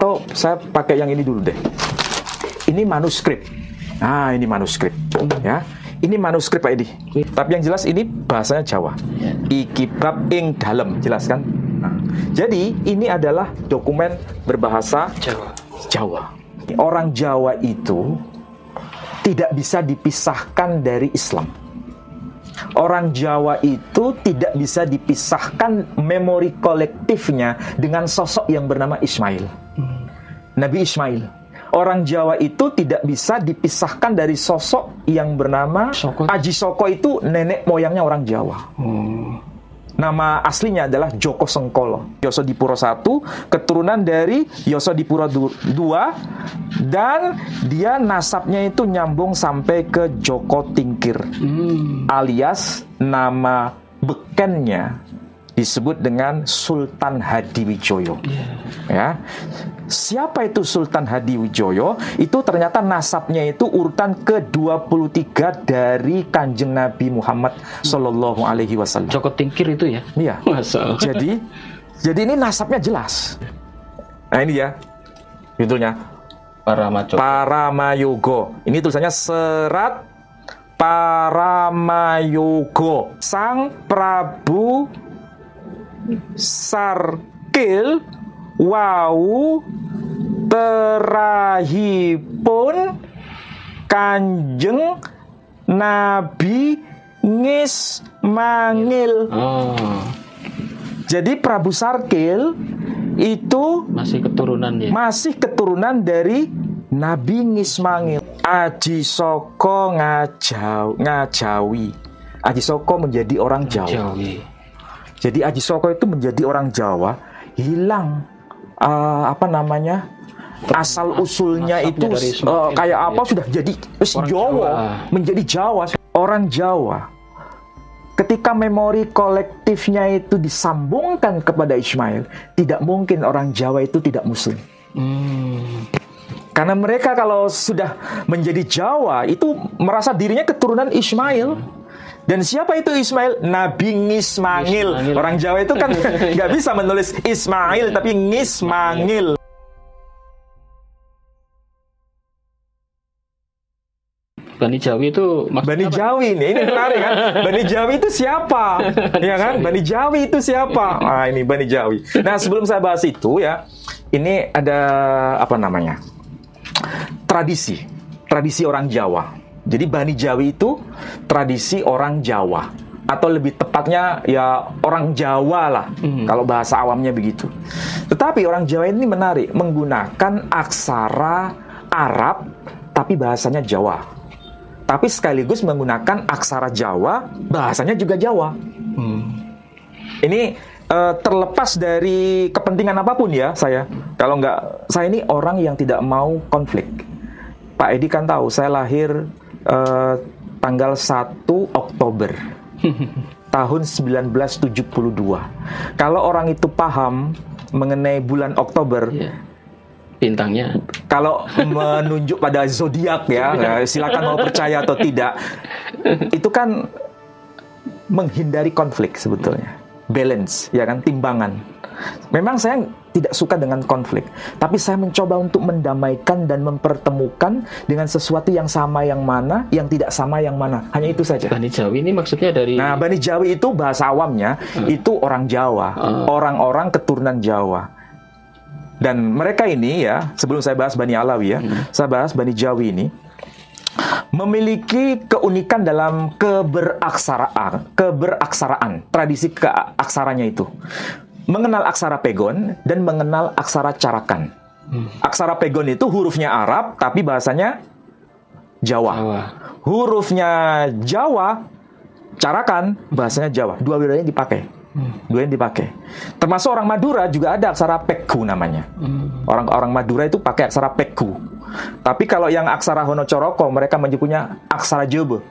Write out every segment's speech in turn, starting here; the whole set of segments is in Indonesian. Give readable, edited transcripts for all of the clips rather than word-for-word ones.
Atau saya pakai yang ini dulu deh. Ini manuskrip. Nah, ini manuskrip. Ya. Ini manuskrip Pak Edi. Tapi yang jelas ini bahasanya Jawa. Iki bab ing dalem, jelas kan? Nah, jadi ini adalah dokumen berbahasa Jawa. Orang Jawa itu tidak bisa dipisahkan dari Islam. Orang Jawa itu tidak bisa dipisahkan memori kolektifnya dengan sosok yang bernama Ismail. Nabi Ismail. Orang Jawa itu tidak bisa dipisahkan dari sosok yang bernama Aji Soko. Itu nenek moyangnya orang Jawa. Nama aslinya adalah Joko Sengkolo. Yosodipuro I, keturunan dari Yosodipuro II, dan dia nasabnya itu nyambung sampai ke Joko Tingkir, alias nama bekennya disebut dengan Sultan Hadiwijoyo. Ya. Siapa itu Sultan Hadiwijoyo? Itu ternyata nasabnya itu urutan ke-23 dari Kanjeng Nabi Muhammad Sallallahu Alaihi Wasallam. Joko Tingkir itu ya? Iya. Jadi ini nasabnya jelas. Nah ini ya judulnya Paramayogo. Ini tulisannya Serat Paramayogo. Sang Prabu Sarkil wau terahipun Kanjeng Nabi ngismangil. Jadi Prabu Sarkil itu masih keturunan dari Nabi Ngismangil. Aji Soko ngajawi. Aji Soko menjadi orang Jawa. Jadi Aji Soko itu menjadi orang Jawa, hilang asal usulnya itu kayak apa sudah jadi Jawa, menjadi Jawa. Orang Jawa ketika memori kolektifnya itu disambungkan kepada Ismail, tidak mungkin orang Jawa itu tidak Muslim. Karena mereka kalau sudah menjadi Jawa itu merasa dirinya keturunan Ismail. Dan siapa itu Ismail? Nabi Ngismangil. Orang Jawa itu kan nggak bisa menulis Ismail, tapi Ngismangil. Bani Jawi itu Bani Jawi ini menarik kan? Bani Jawi itu siapa? Ya kan? Bani Jawi itu siapa? Ah, ini Bani Jawi. Nah, sebelum saya bahas itu ya, ini ada tradisi orang Jawa. Jadi Bani Jawi itu tradisi orang Jawa, atau lebih tepatnya ya orang Jawa lah, kalau bahasa awamnya begitu. Tetapi orang Jawa ini menarik, menggunakan aksara Arab tapi bahasanya Jawa. Tapi sekaligus menggunakan aksara Jawa, bahasanya juga Jawa. Ini terlepas dari kepentingan apapun ya saya. Kalau nggak, saya ini orang yang tidak mau konflik. Pak Edi kan tahu, saya lahir tanggal 1 Oktober tahun 1972. Kalau orang itu paham mengenai bulan Oktober, bintangnya, kalau menunjuk pada zodiak ya, silakan mau percaya atau tidak, itu kan menghindari konflik sebetulnya, balance ya kan, timbangan. Memang saya tidak suka dengan konflik, tapi saya mencoba untuk mendamaikan dan mempertemukan dengan sesuatu yang sama yang mana, yang tidak sama yang mana. Hanya itu saja. Bani Jawi ini maksudnya dari... Nah, Bani Jawi itu bahasa awamnya, itu orang Jawa, orang-orang keturunan Jawa. Dan mereka ini ya, sebelum saya bahas Bani Alawi ya, saya bahas Bani Jawi ini, memiliki keunikan dalam keberaksaraan, tradisi keaksaranya itu. Mengenal aksara Pegon dan mengenal aksara Carakan. Aksara Pegon itu hurufnya Arab tapi bahasanya Jawa. Hurufnya Jawa, Carakan, bahasanya Jawa. Dua-duanya dipakai. Termasuk orang Madura juga ada aksara Pekku namanya. Orang Madura itu pakai aksara Pekku. Tapi kalau yang aksara Honocoroko, mereka menyebutnya aksara Jobo.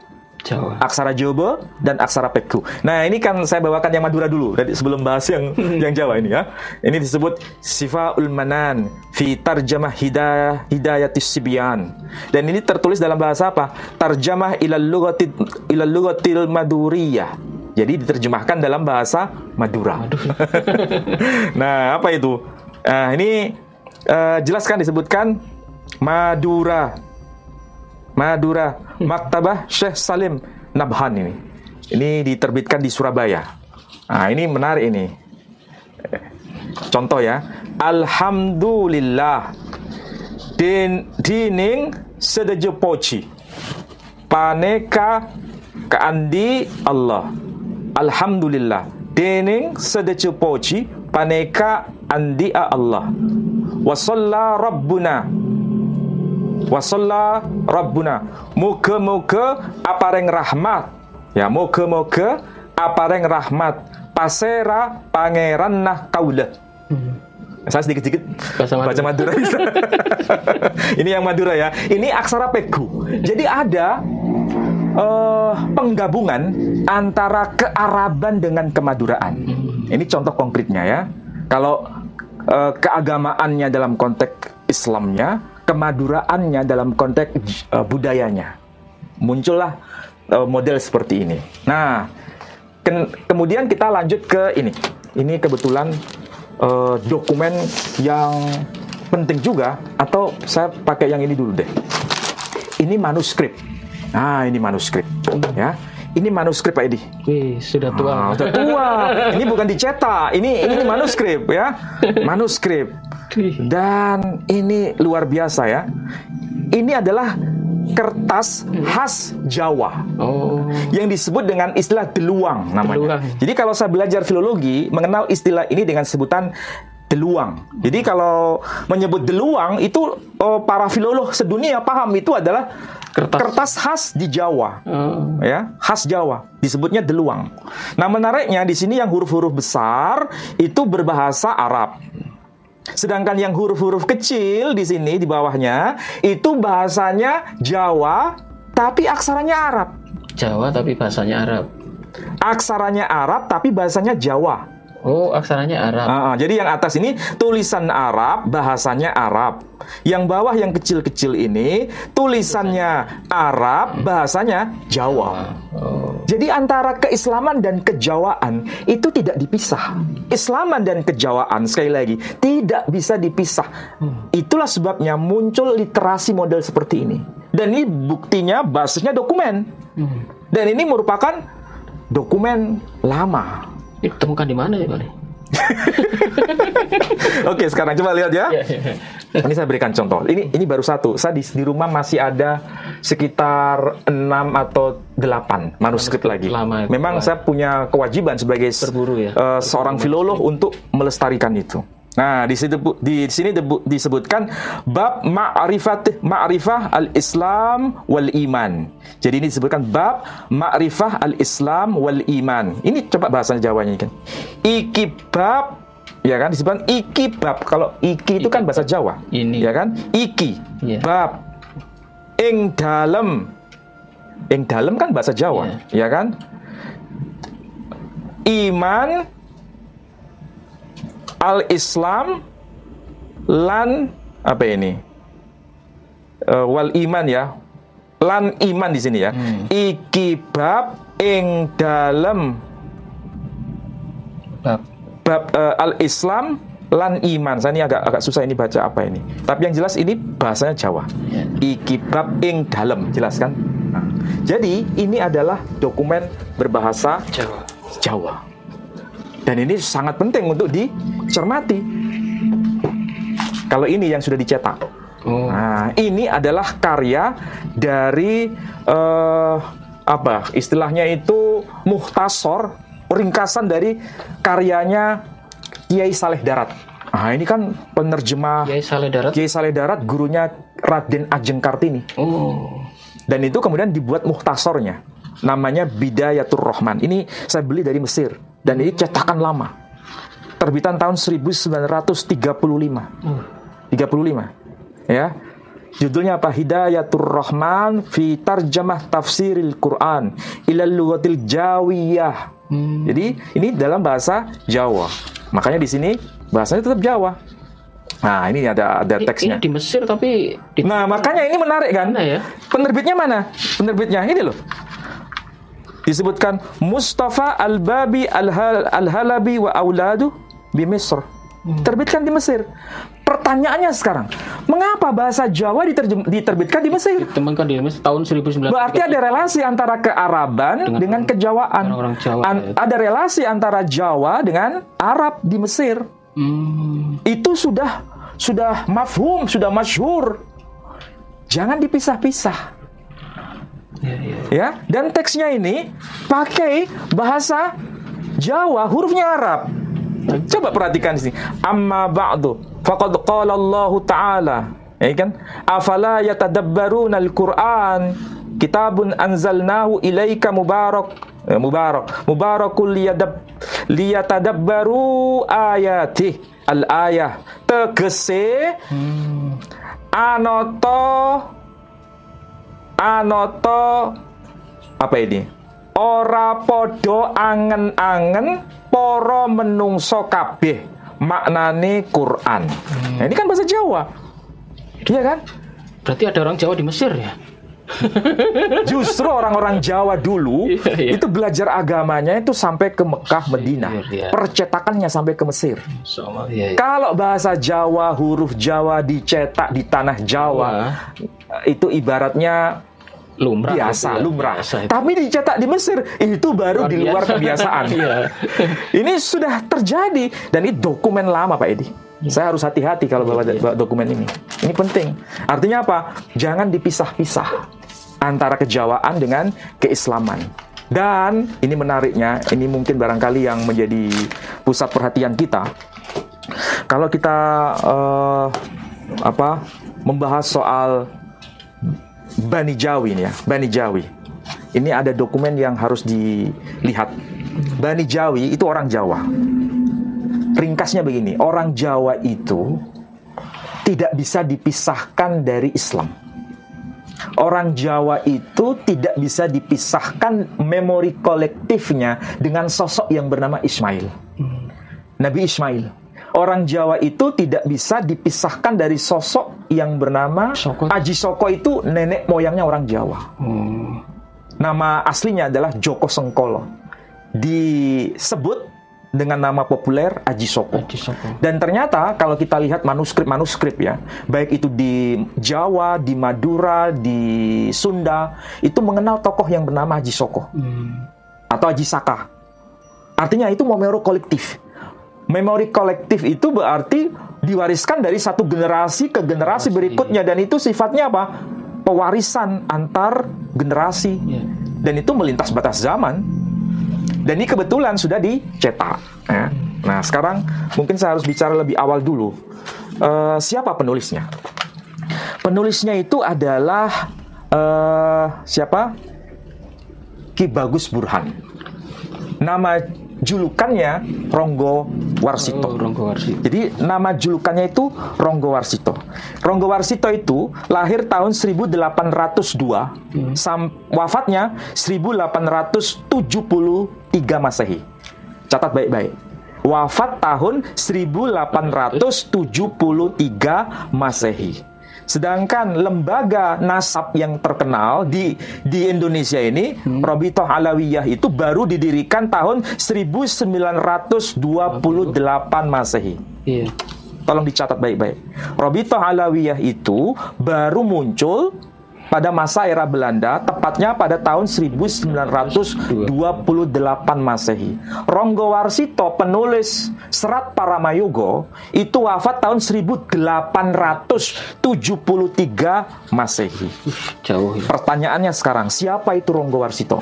Aksara Jobo dan aksara Pekku. Nah, ini kan saya bawakan yang Madura dulu sebelum bahas yang Jawa ini ya. Ini disebut Sifaul Manan fi Tarjamah Hidayatis Sibyan. Dan ini tertulis dalam bahasa apa? Tarjamah ilal lughatil Maduriyah. Jadi diterjemahkan dalam bahasa Madura. Nah, apa itu? Nah, ini jelaskan disebutkan Madura Maktabah Syekh Salim Nabhan ini. Ini diterbitkan di Surabaya. Nah, ini menarik ini. Contoh ya. Alhamdulillah dining sedejo poci paneka keandi Allah. Alhamdulillah dining sedejo poci paneka andi Allah. Wasalla Rabbuna moga-moga apareng rahmat. Ya, moga-moga apareng rahmat pasera pangeran nah kaula. Saya sedikit-sedikit baca Madura bisa. Ini yang Madura ya. Ini aksara pegu. Jadi ada penggabungan antara kearaban dengan kemaduraan. Ini contoh konkretnya ya. Kalau keagamaannya dalam konteks Islamnya, kemaduraannya dalam konteks budayanya. Muncullah model seperti ini. Nah, kemudian kita lanjut ke ini. Ini kebetulan dokumen yang penting juga, atau saya pakai yang ini dulu deh. Ini manuskrip. Nah, ini manuskrip ya. Ini manuskrip Pak Edi. Wih, sudah tua. Sudah tua. Ini bukan dicetak. Ini manuskrip ya. Manuskrip. Dan ini luar biasa ya. Ini adalah kertas khas Jawa. Oh. Yang disebut dengan istilah deluang namanya. Deluang. Jadi kalau saya belajar filologi, mengenal istilah ini dengan sebutan deluang. Jadi kalau menyebut deluang itu para filolog sedunia paham itu adalah kertas khas di Jawa. Ya, khas Jawa. Disebutnya deluang. Nah, menariknya di sini yang huruf-huruf besar itu berbahasa Arab. Sedangkan yang huruf-huruf kecil di sini di bawahnya itu bahasanya Jawa tapi aksaranya Arab. Jawa tapi bahasanya Arab. Aksaranya Arab tapi bahasanya Jawa. Oh, aksaranya Arab. Jadi yang atas ini tulisan Arab, bahasanya Arab. Yang bawah yang kecil-kecil ini tulisannya Arab, bahasanya Jawa. Oh. Jadi antara keislaman dan kejawaan itu tidak dipisah. Islaman dan kejawaan sekali lagi tidak bisa dipisah. Itulah sebabnya muncul literasi model seperti ini. Dan ini buktinya basisnya dokumen. Dan ini merupakan dokumen lama. Ditemukan di mana ya, Pak? Oke, sekarang coba lihat ya. Ini saya berikan contoh. Ini baru satu. Saya di rumah masih ada sekitar 6 atau 8 manuskrip lagi. Lama, memang saya punya kewajiban sebagai seorang filolog untuk melestarikan itu. Nah, di sini disebutkan bab ma'rifah al-Islam wal iman. Jadi ini disebutkan bab ma'rifah al-Islam wal iman. Ini coba bahasa Jawanya kan. Iki bab, ya kan, disebutkan iki bab. Kalau iki itu kan bahasa Jawa. Ini. Ya kan? Iki bab ing dalem. Ing dalem kan bahasa Jawa, ya kan? Iman al-Islam lan apa ini? Wal iman ya. Lan iman di sini ya. Iki bab ing dalem bab al-Islam lan iman. Saya ini agak susah ini baca apa ini. Tapi yang jelas ini bahasanya Jawa. Iki bab ing dalem, jelas kan? Nah, jadi ini adalah dokumen berbahasa Jawa. Dan ini sangat penting untuk dicermati. Kalau ini yang sudah dicetak. Nah, ini adalah karya dari istilahnya itu mukhtasar, ringkasan dari karyanya Kiai Saleh Darat. Nah, ini kan penerjemah Kiai Saleh Darat, gurunya Raden Ajeng Kartini. Dan itu kemudian dibuat mukhtasarnya. Namanya Bidayatur Rahman. Ini saya beli dari Mesir. Dan ini cetakan lama. Terbitan tahun 1935. 35. Ya. Judulnya apa? Hidayatur Rahman fi tarjamah tafsiril Quran ilal lughatil Jawiyah. Jadi ini dalam bahasa Jawa. Makanya di sini bahasanya tetap Jawa. Nah, ini ada teksnya. Ini di Mesir tapi Nah, makanya ini menarik kan? Mana ya? Penerbitnya mana? Penerbitnya ini loh. Disebutkan Mustafa Al-Babi Al-Halabi wa Auladu di Mesir. Terbitkan di Mesir. Pertanyaannya sekarang, mengapa bahasa Jawa diterbitkan di Mesir? Ditemukan di Mesir tahun 1900. Berarti ada relasi antara kearaban dengan kejawaan. orang Jawa. Ada relasi antara Jawa dengan Arab di Mesir. Itu sudah mafhum, sudah masyhur. Jangan dipisah-pisah. Ya, dan teksnya ini pakai bahasa Jawa, hurufnya Arab. Coba perhatikan di sini. Amma ba'du faqad qala Allah Ta'ala, ya kan? Afala yatadabbaruna al-Qur'an kitabun anzalnahu ilaika mubarakul liyatadabbaru ayatih al-ayah. Tegese anoto apa ini? Ora podo angen-angen para menungso kabeh maknane Quran. Nah, ini kan bahasa Jawa. Iya kan? Berarti ada orang Jawa di Mesir ya? Justru orang-orang Jawa dulu Iya. itu belajar agamanya itu sampai ke Mekah, Madinah. Iya. Percetakannya sampai ke Mesir. Iya. Kalau bahasa Jawa, huruf Jawa dicetak di tanah Jawa, itu ibaratnya Lumrah. biasa, gitu ya. lumrah. Biasa itu. Tapi dicetak di Mesir, itu baru di luar biasa. kebiasaan. Iya. Ini sudah terjadi dan ini dokumen lama, Pak Edi. Saya harus hati-hati kalau bawa dokumen ini. Ini penting. Artinya apa? Jangan dipisah-pisah antara kejawaan dengan keislaman. Dan ini menariknya, ini mungkin barangkali yang menjadi pusat perhatian kita. Kalau kita membahas soal Bani Jawi nih ya, Bani Jawi. Ini ada dokumen yang harus dilihat. Bani Jawi itu orang Jawa. Ringkasnya begini, orang Jawa itu tidak bisa dipisahkan dari Islam. Orang Jawa itu tidak bisa dipisahkan memori kolektifnya dengan sosok yang bernama Ismail. Nabi Ismail. Orang Jawa itu tidak bisa dipisahkan dari sosok yang bernama Soko. Aji Soko. Itu nenek moyangnya orang Jawa. Nama aslinya adalah Joko Sengkolo. Disebut dengan nama populer Aji Soko. Dan ternyata kalau kita lihat manuskrip ya, baik itu di Jawa, di Madura, di Sunda, itu mengenal tokoh yang bernama Aji Soko atau Aji Saka. Artinya itu memori kolektif. Memori kolektif itu berarti diwariskan dari satu generasi ke generasi berikutnya, dan itu sifatnya apa? Pewarisan antar generasi. Dan itu melintas batas zaman. Dan ini kebetulan sudah dicetak. Ya. Nah, sekarang mungkin saya harus bicara lebih awal dulu. Siapa penulisnya? Penulisnya itu adalah siapa? Ki Bagus Burhan. Nama julukannya Ronggo Warsito. Ronggo Warsito. Jadi nama julukannya itu Ronggo Warsito. Ronggo Warsito itu lahir tahun 1802, wafatnya 1873 Masehi. Catat baik-baik. Wafat tahun 1873 Masehi. Sedangkan lembaga nasab yang terkenal di Indonesia ini, Robitoh Alawiyah, itu baru didirikan tahun 1928 Masehi. Iya. Tolong dicatat baik-baik. Robitoh Alawiyah itu baru muncul pada masa era Belanda, tepatnya pada tahun 1928 Masehi. Ronggo Warsito, penulis Serat Paramayogo, itu wafat tahun 1873 Masehi. Jauh ya. Pertanyaannya sekarang, siapa itu Ronggo Warsito?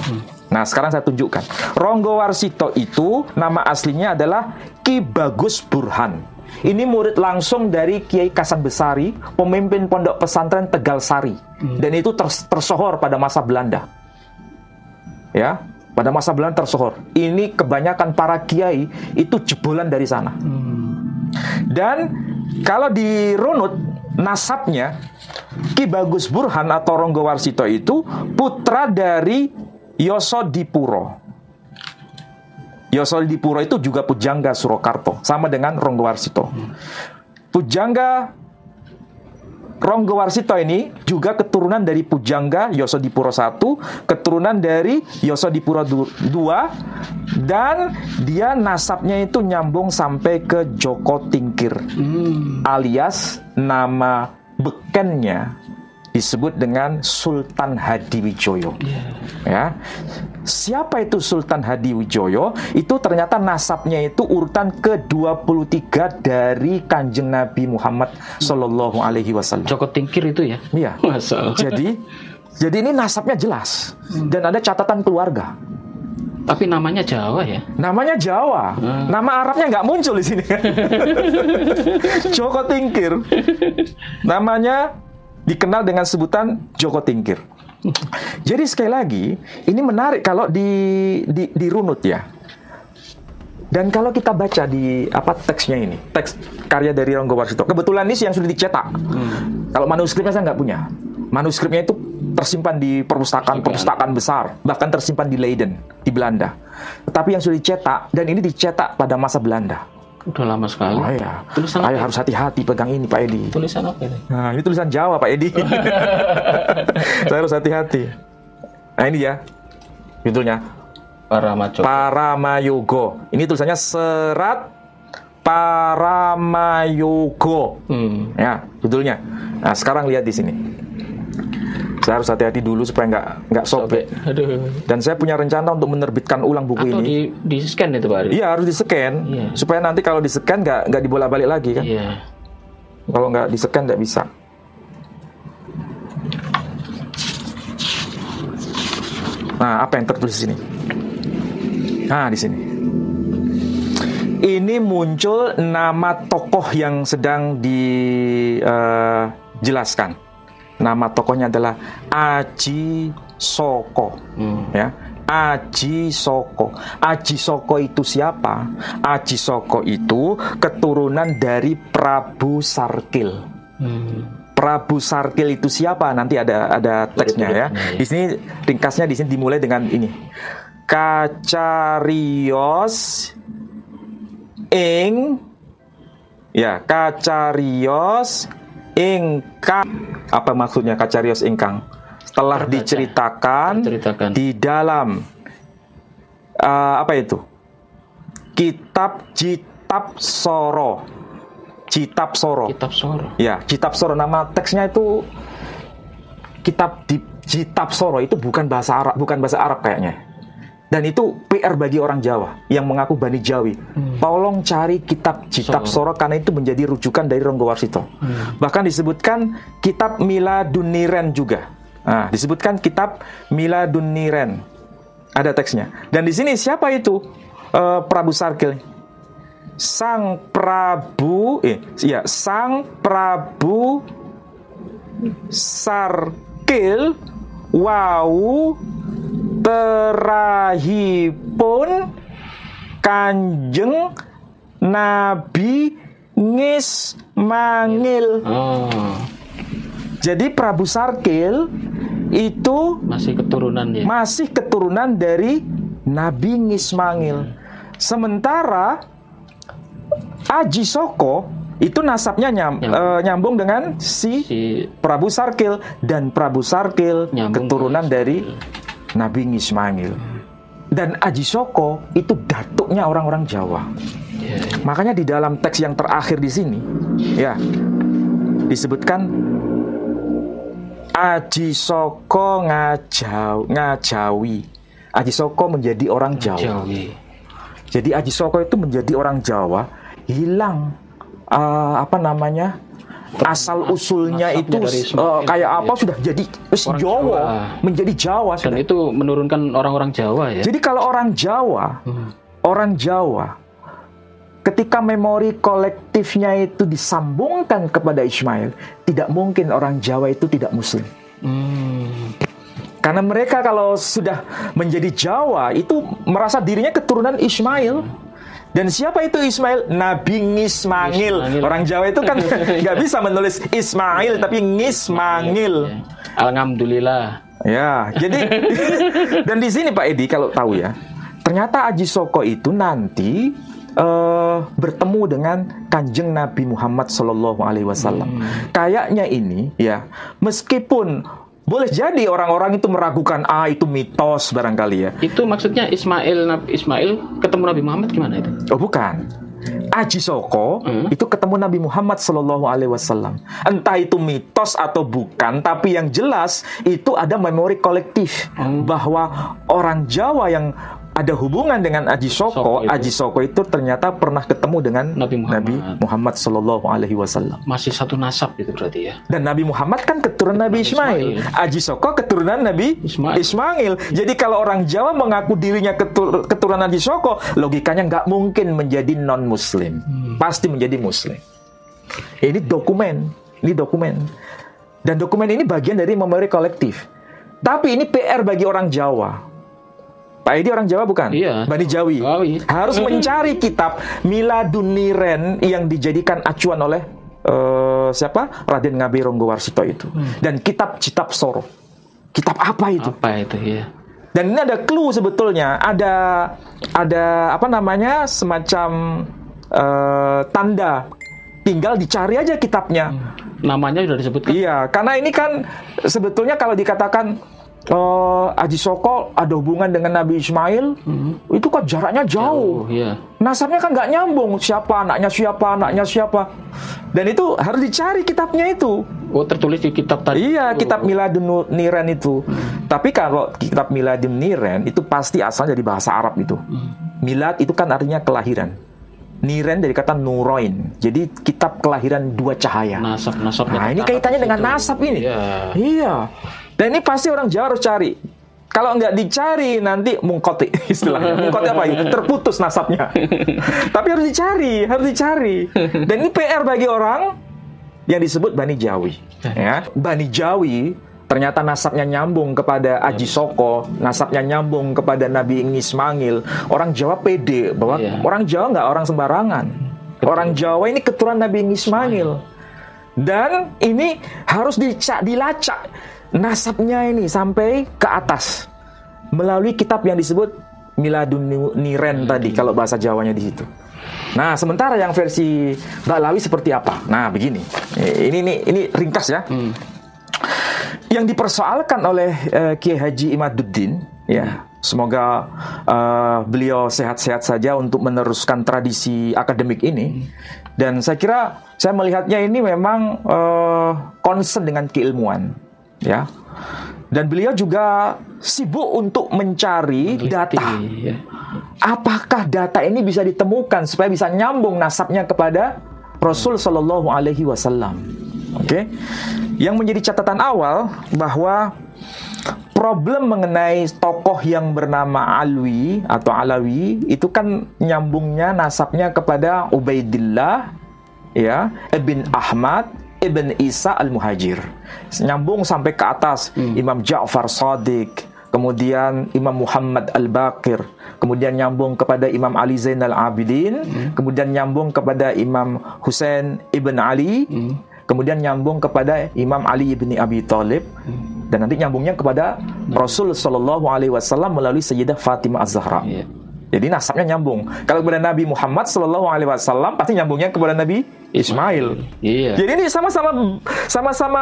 Nah, sekarang saya tunjukkan. Ronggo Warsito itu nama aslinya adalah Ki Bagus Burhan. Ini murid langsung dari Kiai Kasan Besari, pemimpin pondok pesantren Tegal Sari. Dan itu tersohor pada masa Belanda. Ya, pada masa Belanda tersohor. Ini kebanyakan para kiai itu jebolan dari sana. Dan kalau dirunut nasabnya, Ki Bagus Burhan atau Ronggo Warsito itu putra dari Yosodipuro. Yosodipuro itu juga pujangga Surakarta, sama dengan Ronggo Warsito. Pujangga Ronggowarsito ini juga keturunan dari Pujangga Yosodipuro I, keturunan dari Yosodipuro II, dan dia nasabnya itu nyambung sampai ke Joko Tingkir, alias nama bekennya disebut dengan Sultan Hadiwijoyo. Ya. Siapa itu Sultan Hadiwijoyo? Itu ternyata nasabnya itu urutan ke-23 dari Kanjeng Nabi Muhammad Sallallahu Alaihi Wasallam. Joko Tingkir itu ya? Iya. Masa. Jadi ini nasabnya jelas dan ada catatan keluarga. Tapi namanya Jawa ya? Namanya Jawa, nama Arabnya nggak muncul di sini. Joko Tingkir, namanya dikenal dengan sebutan Joko Tingkir. Jadi sekali lagi, ini menarik kalau dirunut ya. Dan kalau kita baca di teksnya ini, teks karya dari Ronggowarsito. Kebetulan ini yang sudah dicetak. Kalau manuskripnya saya nggak punya. Manuskripnya itu tersimpan di perpustakaan besar, bahkan tersimpan di Leiden, di Belanda. Tetapi yang sudah dicetak, dan ini dicetak pada masa Belanda. Udah lama sekali. Oh iya. Tulisan apa? Harus hati-hati pegang ini, Pak Edi. Tulisan apa ini? Nah, ini tulisan Jawa, Pak Edi. Saya harus hati-hati. Nah, ini ya. Judulnya Paramayogo. Ini tulisannya Serat Paramayogo. Ya, judulnya. Nah, sekarang lihat di sini. Saya harus hati-hati dulu supaya nggak sobek. Aduh. Dan saya punya rencana untuk menerbitkan ulang buku Atau ini. di scan itu Pak Ari? Iya, harus di-scan. Iya. Supaya nanti kalau di-scan nggak dibolak-balik lagi kan. Iya. Kalau nggak di-scan nggak bisa. Nah, apa yang tertulis di sini? Nah, di sini. Ini muncul nama tokoh yang sedang dijelaskan. Nama tokohnya adalah Aji Soko. Ya. Aji Soko. Aji Soko itu siapa? Aji Soko itu keturunan dari Prabu Sarkil. Prabu Sarkil itu siapa? Nanti ada teksnya ya. Di sini ringkasnya di sini dimulai dengan ini. Kacarios ingkang, apa maksudnya Kacarios ingkang? Telah diceritakan di dalam apa itu? Kitab Soro. Kitab Soro. Ya, Kitab Soro, nama teksnya itu Kitab Soro, itu bukan bahasa Arab kayaknya. Dan itu PR bagi orang Jawa yang mengaku Bani Jawi. Tolong cari kitab Soro karena itu menjadi rujukan dari Ronggowarsito. Bahkan disebutkan kitab Miladuniren juga. Nah, disebutkan kitab Miladuniren. Ada teksnya. Dan di sini siapa itu? Prabu Sarkil. Sang Prabu Sarkil wau terahipun Kanjeng Nabi Ngismangil. Jadi Prabu Sarkil itu masih keturunan dari Nabi Ngismangil. Sementara Aji Soko itu nasabnya nyambung dengan si Prabu Sarkil, dan Prabu Sarkil keturunan dari Nabi Ngismangil. Dan Aji Soko itu datuknya orang-orang Jawa. Makanya di dalam teks yang terakhir di sini ya disebutkan Aji Soko ngajawi. Aji Soko menjadi orang Jawa. Jadi Aji Soko itu menjadi orang Jawa, hilang asal usulnya itu kayak apa sudah jadi Jawa, menjadi Jawa dan sudah. Itu menurunkan orang-orang Jawa ya. Jadi kalau orang Jawa ketika memori kolektifnya itu disambungkan kepada Ismail, tidak mungkin orang Jawa itu tidak Muslim. Karena mereka kalau sudah menjadi Jawa itu merasa dirinya keturunan Ismail. Dan siapa itu Ismail? Nabi Ngismangil. Orang Jawa itu kan nggak bisa menulis Ismail tapi Ngismangil. Alhamdulillah. Ya, jadi dan di sini Pak Edi kalau tahu ya, ternyata Aji Soko itu nanti bertemu dengan Kanjeng Nabi Muhammad Sallallahu Alaihi Wasallam. Kayaknya ini ya, meskipun boleh jadi orang-orang itu meragukan, itu mitos barangkali ya. Itu maksudnya Ismail ketemu Nabi Muhammad gimana itu? Oh bukan. Aji Soko itu ketemu Nabi Muhammad Sallallahu Alaihi Wasallam. Entah itu mitos atau bukan, tapi yang jelas itu ada memori kolektif bahwa orang Jawa yang ada hubungan dengan Aji Soko itu ternyata pernah ketemu dengan Nabi Muhammad Sallallahu Alaihi Wasallam. Masih satu nasab itu berarti ya. Dan Nabi Muhammad kan keturunan Nabi Ismail. Aji Soko keturunan Nabi Ismail. Jadi kalau orang Jawa mengaku dirinya keturunan Aji Soko, logikanya nggak mungkin menjadi non-Muslim. Pasti menjadi Muslim. Ini dokumen. Dan dokumen ini bagian dari memori kolektif. Tapi ini PR bagi orang Jawa. Pak Edi orang Jawa bukan? Iya. Bani Jawi. Harus mencari kitab Miladun Niren yang dijadikan acuan oleh siapa? Raden Ngabe Ronggowarsito itu. Dan kitab Citab Soro. Kitab apa itu? Apa itu ya? Dan ini ada clue sebetulnya. Ada apa namanya? Semacam tanda. Tinggal dicari aja kitabnya. Namanya sudah disebutkan. Iya, karena ini kan sebetulnya kalau dikatakan Aji Soko ada hubungan dengan Nabi Ismail, itu kan jaraknya jauh. Iya. Nasabnya kan nggak nyambung. Siapa anaknya siapa. Dan itu harus dicari kitabnya itu. Oh, tertulis di kitab tadi. Iya, kitab Miladun Niren itu. Tapi kalau kitab Miladun Niren itu pasti asalnya dari bahasa Arab itu. Milad itu kan artinya kelahiran. Niren dari kata nuroin. Jadi kitab kelahiran dua cahaya. Nasab. Nah, ini kaitannya dengan nasab ini. Iya. Dan ini pasti orang Jawa harus cari. Kalau nggak dicari nanti mungkoti istilahnya. Mungkoti apa itu? Terputus nasabnya. Tapi harus dicari. Dan ini PR bagi orang yang disebut Bani Jawi. Ya. Bani Jawi ternyata nasabnya nyambung kepada Aji Soko, nasabnya nyambung kepada Nabi Ismail. Orang Jawa pede bahwa orang Jawa nggak orang sembarangan. Orang Jawa ini keturunan Nabi Ismail. Dan ini harus dilacak nasabnya ini sampai ke atas melalui kitab yang disebut Miladun Niren tadi kalau bahasa Jawanya di situ. Nah, sementara yang versi Ba'lawi seperti apa? Nah, begini. Ini ringkas ya. Yang dipersoalkan oleh Kiai Haji Imaduddin, ya. Semoga beliau sehat-sehat saja untuk meneruskan tradisi akademik ini. Dan saya kira saya melihatnya ini memang concern dengan keilmuan. Ya, dan beliau juga sibuk untuk mencari data. Apakah data ini bisa ditemukan supaya bisa nyambung nasabnya kepada Rasul Shallallahu Alaihi Wasallam? Oke, yang menjadi catatan awal bahwa problem mengenai tokoh yang bernama Alwi atau Alawi itu kan nyambungnya nasabnya kepada Ubaidillah, ya, ibn Ahmad Ibn Isa Al-Muhajir. Nyambung sampai ke atas Imam Ja'far Shadiq, kemudian Imam Muhammad Al-Baqir, kemudian nyambung kepada Imam Ali Zainal Abidin, kemudian nyambung kepada Imam Husain Ibn Ali, kemudian nyambung kepada Imam Ali Ibn Abi Thalib, dan nanti nyambungnya kepada Rasul Sallallahu Alaihi Wasallam melalui Sayyidah Fatimah Az-Zahra. Jadi nasabnya nyambung. Kalau kepada Nabi Muhammad Sallallahu Alaihi Wasallam pasti nyambungnya kepada Nabi Ismail. Iya. Jadi ini sama-sama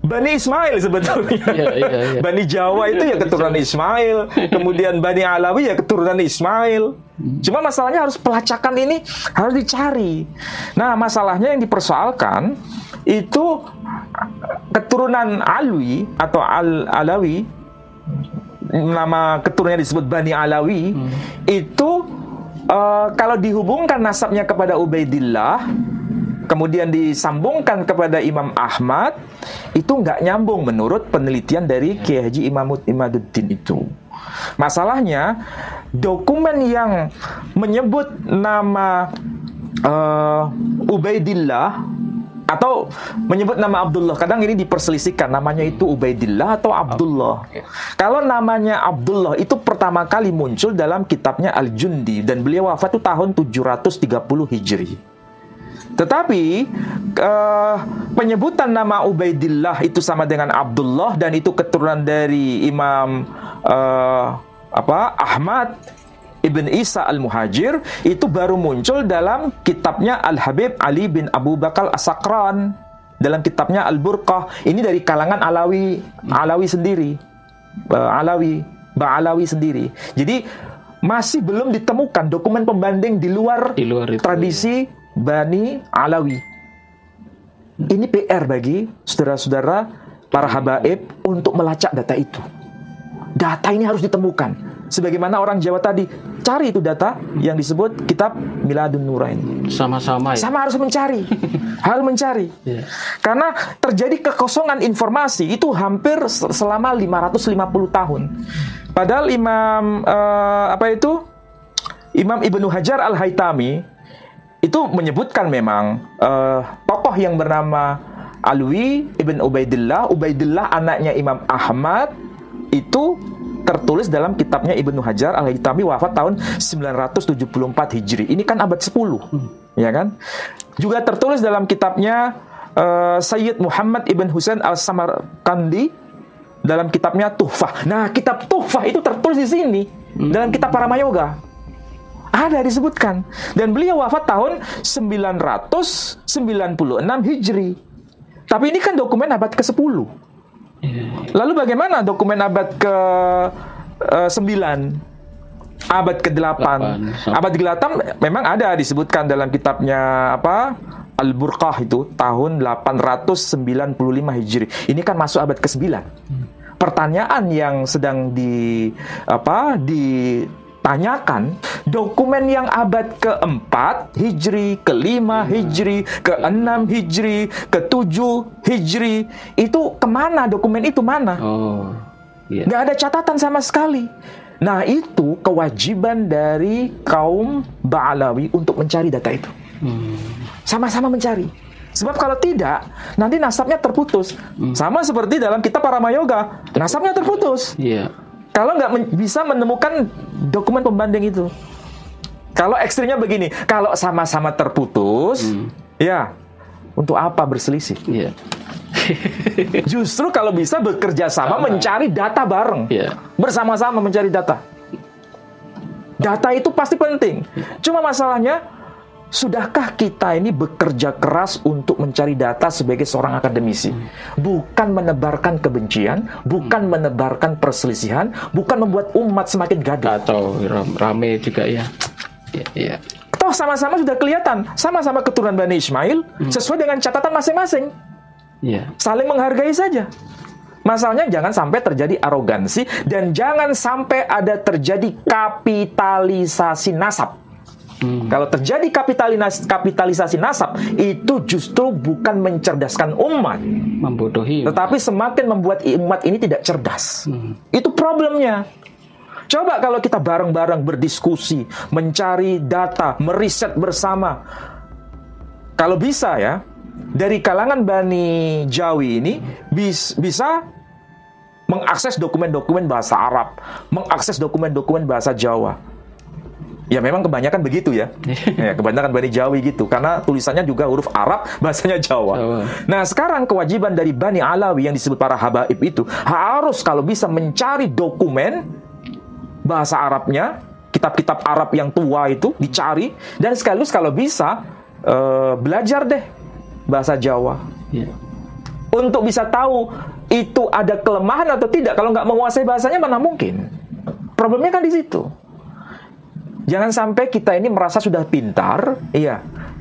Bani Ismail sebetulnya. Iya. Bani Jawa itu ya keturunan Ismail, kemudian Bani Alawi ya keturunan Ismail. Cuma masalahnya harus pelacakan ini harus dicari. Nah, masalahnya yang dipersoalkan itu keturunan Alwi atau Alawi, nama keturunannya disebut Bani Alawi, itu kalau dihubungkan nasabnya kepada Ubaidillah, kemudian disambungkan kepada Imam Ahmad, itu nggak nyambung menurut penelitian dari Kiai Haji Imaduddin itu. Masalahnya, dokumen yang menyebut nama Ubaidillah atau menyebut nama Abdullah, kadang ini diperselisihkan namanya itu Ubaidillah atau Abdullah. Kalau namanya Abdullah itu pertama kali muncul dalam kitabnya Al-Jundi, dan beliau wafat itu tahun 730 Hijri. Tetapi penyebutan nama Ubaidillah itu sama dengan Abdullah, dan itu keturunan dari Imam Ahmad Ibn Isa Al-Muhajir itu baru muncul dalam kitabnya Al-Habib Ali bin Abu Bakar As-Sakran, dalam kitabnya Al-Burqah. Ini dari kalangan Alawi sendiri, Ba'alawi sendiri. Jadi masih belum ditemukan dokumen pembanding di luar itu, tradisi Bani Alawi. Ini PR bagi saudara-saudara para habaib untuk melacak data itu. Data ini harus ditemukan. Sebagaimana orang Jawa tadi, cari itu data yang disebut kitab Miladun Nurain. Sama-sama ya. Sama harus mencari. Harus mencari. Yeah. Karena terjadi kekosongan informasi itu hampir selama 550 tahun. Padahal Imam Ibnu Hajar Al-Haytami itu menyebutkan memang tokoh yang bernama Alwi Ibn Ubaidillah anaknya Imam Ahmad itu tertulis dalam kitabnya Ibnu Hajar Al-Haytami, wafat tahun 974 Hijri. Ini kan abad 10, ya kan? Juga tertulis dalam kitabnya Sayyid Muhammad Ibn Husain Al-Samarkandi dalam kitabnya Tuhfah. Nah, kitab Tuhfah itu tertulis di sini dalam kitab Paramayoga. Ada disebutkan. Dan beliau wafat tahun 996 Hijri. Tapi ini kan dokumen abad ke-10. Lalu bagaimana dokumen abad ke-9? Abad ke-8? Abad ke-8 memang ada disebutkan dalam kitabnya Al-Burqah itu tahun 895 Hijri. Ini kan masuk abad ke-9. Pertanyaan yang sedang ditanyakan, dokumen yang abad ke-4 Hijri, ke-5 Hijri, ke-6 Hijri, ke-7 Hijri, itu kemana dokumen itu mana? Nggak ada catatan sama sekali. Nah, itu kewajiban dari kaum Ba'alawi untuk mencari data itu. Sama-sama mencari. Sebab kalau tidak, nanti nasabnya terputus. Sama seperti dalam kitab Paramayoga, nasabnya terputus. Kalau nggak bisa menemukan dokumen pembanding itu. Kalau ekstrimnya begini, kalau sama-sama terputus, ya untuk apa berselisih? Justru kalau bisa bekerja sama mencari data bareng, bersama-sama mencari data. Data itu pasti penting. Cuma masalahnya, sudahkah kita ini bekerja keras untuk mencari data sebagai seorang akademisi? Bukan menebarkan kebencian, bukan menebarkan perselisihan, bukan membuat umat semakin gaduh. Atau rame juga ya. Toh sama-sama sudah kelihatan, sama-sama keturunan Bani Ismail, sesuai dengan catatan masing-masing. Saling menghargai saja. Masalahnya jangan sampai terjadi arogansi dan jangan sampai ada terjadi kapitalisasi nasab. Kalau terjadi kapitalisasi nasab, itu justru bukan mencerdaskan umat, membodohi, tetapi semakin membuat umat ini tidak cerdas. Itu problemnya. Coba kalau kita bareng-bareng berdiskusi, mencari data, meriset bersama. Kalau bisa ya, dari kalangan Bani Jawi ini bisa mengakses dokumen-dokumen bahasa Arab, mengakses dokumen-dokumen bahasa Jawa. Ya memang kebanyakan begitu ya. Kebanyakan Bani Jawi gitu. Karena tulisannya juga huruf Arab, bahasanya Jawa. Nah sekarang kewajiban dari Bani Alawi yang disebut para habaib itu harus kalau bisa mencari dokumen bahasa Arabnya, kitab-kitab Arab yang tua itu dicari. Dan sekaligus kalau bisa belajar deh bahasa Jawa. Untuk bisa tahu itu ada kelemahan atau tidak. Kalau nggak menguasai bahasanya mana mungkin. Problemnya kan di situ. Jangan sampai kita ini merasa sudah pintar,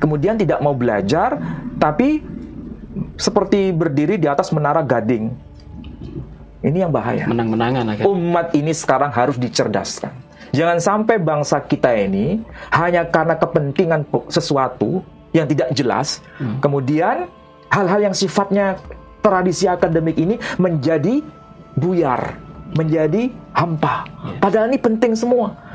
kemudian tidak mau belajar, tapi seperti berdiri di atas menara gading. Ini yang bahaya. Menang-menangan akhirnya. Umat ini sekarang harus dicerdaskan. Jangan sampai bangsa kita ini hanya karena kepentingan sesuatu yang tidak jelas, kemudian hal-hal yang sifatnya tradisi akademik ini menjadi buyar, menjadi hampa. Padahal ini penting semua.